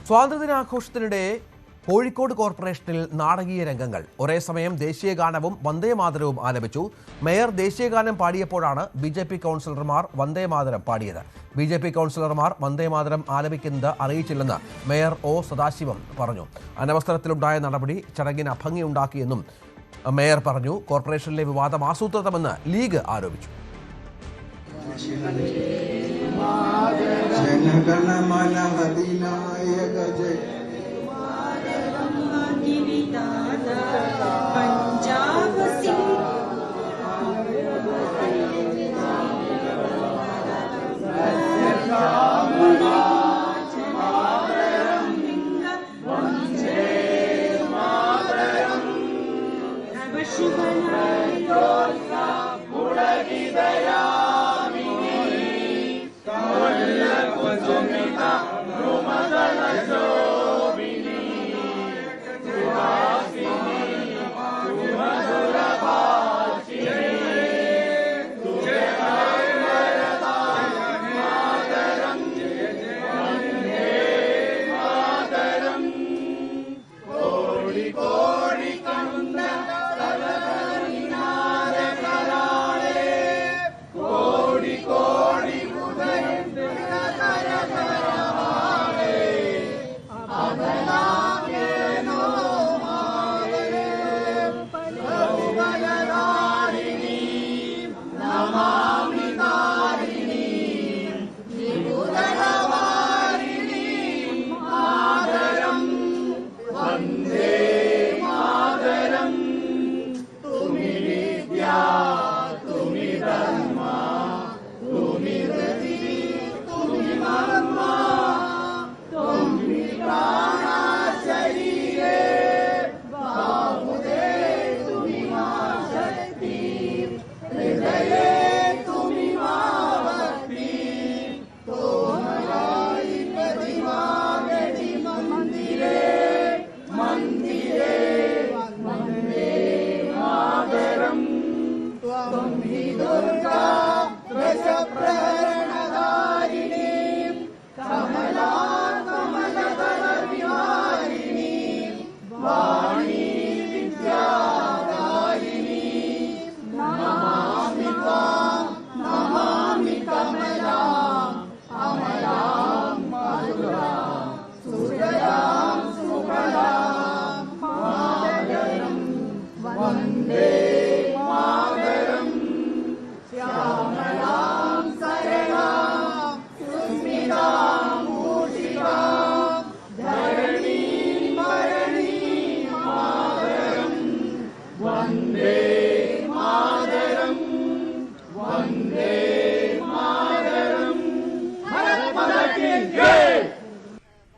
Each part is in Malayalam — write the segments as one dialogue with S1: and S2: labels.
S1: സ്വാതന്ത്ര്യദിനാഘോഷത്തിനിടെ കോഴിക്കോട് കോർപ്പറേഷനിൽ നാടകീയ രംഗങ്ങൾ. ഒരേ സമയം ദേശീയഗാനവും വന്ദേമാതരവും ആലപിച്ചു. മേയർ ദേശീയഗാനം പാടിയപ്പോഴാണ് BJP കൗൺസിലർമാർ വന്ദേമാതരം പാടിയത്. BJP കൗൺസിലർമാർ വന്ദേമാതരം ആലപിക്കുന്നത് അറിയിച്ചില്ലെന്ന് മേയർ O. സദാശിവം പറഞ്ഞു. അനവസരത്തിലുണ്ടായ നടപടി ചടങ്ങിന് അഭംഗിയുണ്ടാക്കിയെന്നും മേയർ പറഞ്ഞു. കോർപ്പറേഷനിലെ വിവാദം ആസൂത്രിതമെന്ന് ലീഗ് ആരോപിച്ചു.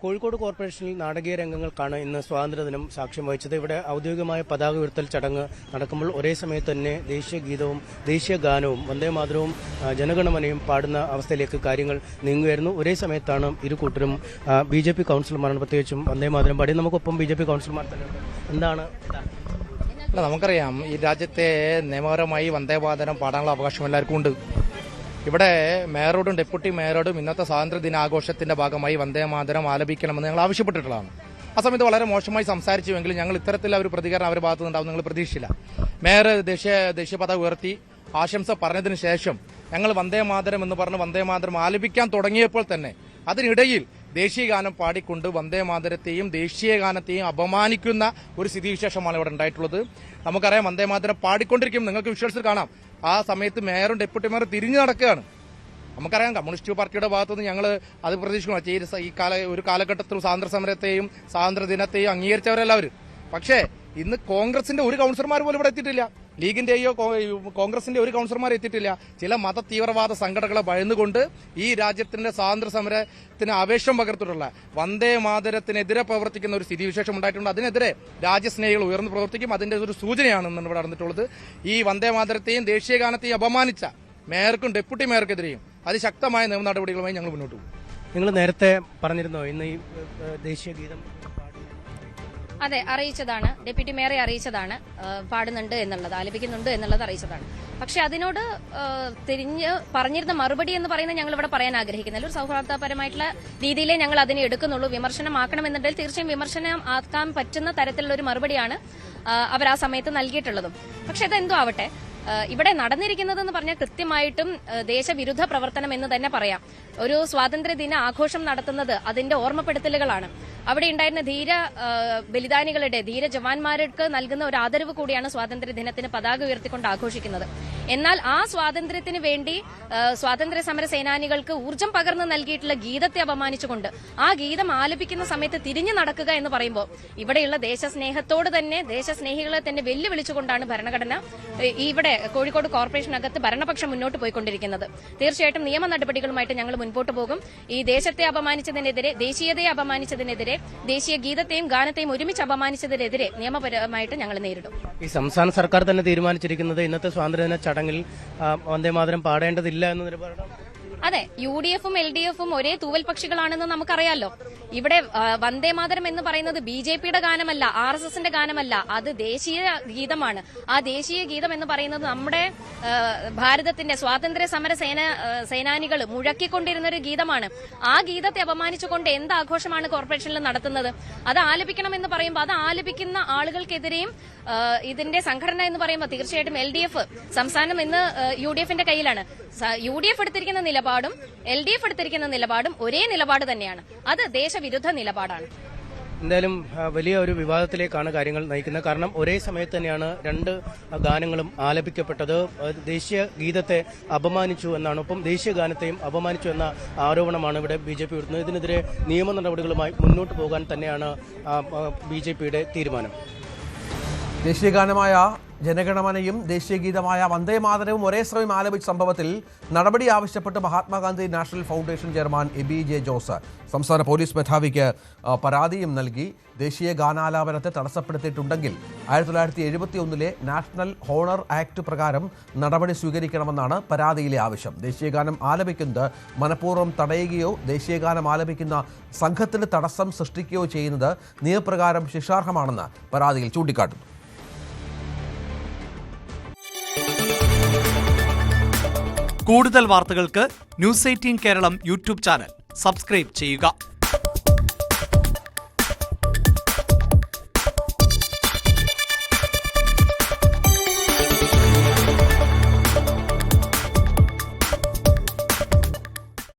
S2: കോഴിക്കോട് കോർപ്പറേഷനിൽ നാടകീയ രംഗങ്ങൾക്കാണ് ഇന്ന് സ്വാതന്ത്ര്യദിനം സാക്ഷ്യം വഹിച്ചത്. ഇവിടെ ഔദ്യോഗികമായ പതാക ഉയർത്തൽ ചടങ്ങ് നടക്കുമ്പോൾ ഒരേ സമയത്ത് തന്നെ ദേശീയഗീതവും ദേശീയഗാനവും വന്ദേമാതരവും ജനഗണമനയും പാടുന്ന അവസ്ഥയിലേക്ക് കാര്യങ്ങൾ നീങ്ങുകയായിരുന്നു. ഒരേ സമയത്താണ് ഇരു കൂട്ടരും BJP കൗൺസിലർമാരാണ് പ്രത്യേകിച്ചും വന്ദേമാതരം പാടി. നമുക്കൊപ്പം BJP കൗൺസിലർമാർ തന്നെ എന്താണ്?
S3: നമുക്കറിയാം, ഈ രാജ്യത്തെ നിയമപരമായി വന്ദേമാതരം പാടാനുള്ള അവകാശം എല്ലാവർക്കും ഉണ്ട്. ഇവിടെ മേയറോടും ഡെപ്യൂട്ടി മേയറോടും ഇന്നത്തെ സ്വാതന്ത്ര്യ ദിനാഘോഷത്തിന്റെ ഭാഗമായി വന്ദേമാതരം ആലപിക്കണമെന്ന് ഞങ്ങൾ ആവശ്യപ്പെട്ടിട്ടുള്ളതാണ്. ആ സമയത്ത് വളരെ മോശമായി സംസാരിച്ചുവെങ്കിലും ഞങ്ങൾ ഇത്തരത്തിലുള്ള ഒരു പ്രതികരണം അവരുടെ ഭാഗത്തു നിന്നുണ്ടാവും നിങ്ങൾ പ്രതീക്ഷിച്ചില്ല. മേയർ ദേശീയ പതാക ഉയർത്തി ആശംസ പറഞ്ഞതിന് ശേഷം ഞങ്ങൾ വന്ദേമാതരം എന്ന് പറഞ്ഞ് വന്ദേമാതരം ആലപിക്കാൻ തുടങ്ങിയപ്പോൾ തന്നെ അതിനിടയിൽ ദേശീയഗാനം പാടിക്കൊണ്ട് വന്ദേമാതരത്തെയും ദേശീയഗാനത്തെയും അപമാനിക്കുന്ന ഒരു സ്ഥിതിവിശേഷമാണ് ഇവിടെ ഉണ്ടായിട്ടുള്ളത്. നമുക്കറിയാം, വന്ദേമാതരം പാടിക്കൊണ്ടിരിക്കും, നിങ്ങൾക്ക് വിഷ്വൽസിൽ കാണാം. ആ സമയത്ത് മേയറും ഡെപ്യൂട്ടി മേയറും തിരിഞ്ഞു നടക്കുകയാണ്. നമുക്കറിയാം, കമ്മ്യൂണിസ്റ്റ് പാർട്ടിയുടെ ഭാഗത്തുനിന്ന് ഞങ്ങൾ അത് പ്രതീക്ഷിക്കണം. ഒരു കാലഘട്ടത്തിൽ സ്വാതന്ത്ര്യ സമരത്തെയും സ്വാതന്ത്ര്യ ദിനത്തെയും അംഗീകരിച്ചവരെല്ലാവരും. പക്ഷേ ഇന്ന് കോൺഗ്രസിന്റെ ഒരു കൌൺസിലർമാർ പോലും ഇവിടെ എത്തിയിട്ടില്ല. ലീഗിന്റെയോ കോൺഗ്രസിന്റെ ഒരു കൌൺസിലർമാർ എത്തിയിട്ടില്ല. ചില മത തീവ്രവാദ സംഘടനകളെ ഭയന്നുകൊണ്ട് ഈ രാജ്യത്തിന്റെ സ്വാതന്ത്ര്യ സമരത്തിന് ആവേശം പകർത്തിട്ടുള്ള വന്ദേ മാതരത്തിനെതിരെ പ്രവർത്തിക്കുന്ന ഒരു സ്ഥിതിവിശേഷം ഉണ്ടായിട്ടുണ്ട്. അതിനെതിരെ രാജ്യസ്നേഹികൾ ഉയർന്നു പ്രവർത്തിക്കും. അതിന്റെ ഒരു സൂചനയാണ് ഇവിടെ നടന്നിട്ടുള്ളത്. ഈ വന്ദേ മാതരത്തെയും ദേശീയഗാനത്തെയും അപമാനിച്ച മേയർക്കും ഡെപ്യൂട്ടി മേയർക്കെതിരെയും അതിശക്തമായ നിയമ നടപടികളുമായി ഞങ്ങൾ മുന്നോട്ട് പോകും.
S2: നിങ്ങൾ നേരത്തെ പറഞ്ഞിരുന്നോ ഇന്ന് ഈ ദേശീയ ഗീതം?
S4: അതെ, അറിയിച്ചതാണ്. ഡെപ്യൂട്ടി മേയറെ അറിയിച്ചതാണ് പാടുന്നുണ്ട് എന്നുള്ളത്, ആലപിക്കുന്നുണ്ട് എന്നുള്ളത് അറിയിച്ചതാണ്. പക്ഷെ അതിനോട് തിരിഞ്ഞ് പറഞ്ഞിരുന്ന മറുപടി എന്ന് പറയുന്നത് ഞങ്ങൾ ഇവിടെ പറയാൻ ആഗ്രഹിക്കുന്നില്ല. ഒരു സൗഹാർദ്ദപരമായിട്ടുള്ള രീതിയിലേ ഞങ്ങൾ അതിനെ എടുക്കുന്നുള്ളൂ. വിമർശനമാക്കണമെന്നുണ്ടെങ്കിൽ തീർച്ചയായും വിമർശനം ആക്കാൻ പറ്റുന്ന തരത്തിലുള്ള ഒരു മറുപടിയാണ് അവർ ആ സമയത്ത് നൽകിയിട്ടുള്ളതും. പക്ഷെ അതെന്തോ ആവട്ടെ, ഇവിടെ നടന്നിരിക്കുന്നതെന്ന് പറഞ്ഞാൽ കൃത്യമായിട്ടും ദേശവിരുദ്ധ പ്രവർത്തനം എന്ന് തന്നെ പറയാം. ഒരു സ്വാതന്ത്ര്യദിന ആഘോഷം നടത്തുന്നത് അതിന്റെ ഓർമ്മപ്പെടുത്തലുകളാണ്. അവിടെ ഉണ്ടായിരുന്ന ബലിദാനികളുടെ ധീര ജവാന്മാർക്ക് നൽകുന്ന ഒരു ആദരവ് കൂടിയാണ് സ്വാതന്ത്ര്യ ദിനത്തിന് പതാക ഉയർത്തിക്കൊണ്ട് ആഘോഷിക്കുന്നത്. എന്നാൽ ആ സ്വാതന്ത്ര്യത്തിന് വേണ്ടി സ്വാതന്ത്ര്യ സമര സേനാനികൾക്ക് ഊർജ്ജം പകർന്നു നൽകിയിട്ടുള്ള ഗീതത്തെ അപമാനിച്ചുകൊണ്ട് ആ ഗീതം ആലപിക്കുന്ന സമയത്ത് തിരിഞ്ഞു നടക്കുക എന്ന് പറയുമ്പോൾ ഇവിടെയുള്ള ദേശസ്നേഹത്തോട് തന്നെ ദേശസ്നേഹികളെ തന്നെ വെല്ലുവിളിച്ചുകൊണ്ടാണ് ഭരണഘടന ഇവിടെ കോഴിക്കോട് കോർപ്പറേഷനകത്ത് ഭരണപക്ഷം മുന്നോട്ട് പോയിക്കൊണ്ടിരിക്കുന്നത്. തീർച്ചയായിട്ടും നിയമ നടപടികളുമായിട്ട് ഞങ്ങൾ മുൻപോട്ട് പോകും. ഈ ദേശത്തെ അപമാനിച്ചതിനെതിരെ, ദേശീയതയെ അപമാനിച്ചതിനെതിരെ, ദേശീയ ഗീതത്തെയും ഗാനത്തെയും ഒരുമിച്ച് അപമാനിച്ചതിനെതിരെ നിയമപരമായിട്ട് ഞങ്ങൾ നേരിടും.
S2: ഈ സംസ്ഥാന സർക്കാർ തന്നെ തീരുമാനിച്ചിരിക്കുന്നത് ഇന്നത്തെ സ്വാതന്ത്ര്യദിന ചടങ്ങിൽ വന്ദേമാതരം പാടേണ്ടതില്ല എന്ന നിലപാടാണ്.
S4: അതെ, UDF-ഉം LDF-ഉം ഒരേ തൂവൽ പക്ഷികളാണെന്ന് നമുക്കറിയാലോ. ഇവിടെ വന്ദേമാതരം എന്ന് പറയുന്നത് BJP-യുടെ ഗാനമല്ല, RSS-ന്റെ ഗാനമല്ല, അത് ദേശീയ ഗീതമാണ്. ആ ദേശീയ ഗീതം എന്ന് പറയുന്നത് നമ്മുടെ ഭാരതത്തിന്റെ സ്വാതന്ത്ര്യ സമര സേനാനികൾ മുഴക്കിക്കൊണ്ടിരുന്ന ഒരു ഗീതമാണ്. ആ ഗീതത്തെ അപമാനിച്ചുകൊണ്ട് എന്ത് ആഘോഷമാണ് കോർപ്പറേഷനിൽ നടത്തുന്നത്? അത് ആലപിക്കണമെന്ന് പറയുമ്പോൾ അത് ആലപിക്കുന്ന ആളുകൾക്കെതിരെയും ഇതിന്റെ സംഘടന എന്ന് പറയുമ്പോൾ തീർച്ചയായിട്ടും LDF സംസ്ഥാനം ഇന്ന് UDF-ന്റെ കയ്യിലാണ്. UDF എടുത്തിരിക്കുന്ന നിലപാടും LDF എടുത്തിരിക്കുന്ന നിലപാടും ഒരേ നിലപാട് തന്നെയാണ്. അത് ദേശവിരുദ്ധ നിലപാടാണ്.
S2: എന്തായാലും വലിയ ഒരു വിവാദത്തിലേക്കാണ് കാര്യങ്ങൾ നയിക്കുന്നത്. കാരണം ഒരേ സമയത്ത് തന്നെയാണ് രണ്ട് ഗാനങ്ങളും ആലപിക്കപ്പെട്ടത്. ദേശീയ ഗീതത്തെ അപമാനിച്ചു എന്നാണ്, ഒപ്പം ദേശീയ ഗാനത്തെയും അപമാനിച്ചു എന്ന ആരോപണമാണ് ഇവിടെ BJP ഉയർത്തുന്നത്. ഇതിനെതിരെ നിയമ നടപടികളുമായി മുന്നോട്ട് പോകാൻ തന്നെയാണ് BJP-യുടെ തീരുമാനം.
S1: ദേശീയഗാനമായ ജനഗണമനയും ദേശീയഗീതമായ വന്ദേമാതരവും ഒരേ സമയം ആലപിച്ച സംഭവത്തിൽ നടപടി ആവശ്യപ്പെട്ട് Mahatma Gandhi national foundation chairman AB J Jose സംസ്ഥാന പോലീസ് മേധാവിക്ക് പരാതിയും നൽകി. ദേശീയ ഗാനാലാപനത്തെ തടസ്സപ്പെടുത്തിയിട്ടുണ്ടെങ്കിൽ 1971 നാഷണൽ ഹോണർ ആക്ട് പ്രകാരം നടപടി സ്വീകരിക്കണമെന്നാണ് പരാതിയിലെ ആവശ്യം. ദേശീയഗാനം ആലപിക്കുന്നത് മനഃപൂർവ്വം തടയുകയോ ദേശീയഗാനം ആലപിക്കുന്ന സംഘത്തിന് തടസ്സം സൃഷ്ടിക്കുകയോ ചെയ്യുന്നത് നിയമപ്രകാരം ശിക്ഷാർഹമാണെന്ന് പരാതിയിൽ ചൂണ്ടിക്കാട്ടുന്നു.
S5: കൂടുതൽ വാർത്തകൾക്ക് news 18 Keralam YouTube channel subscribe ചെയ്യുക.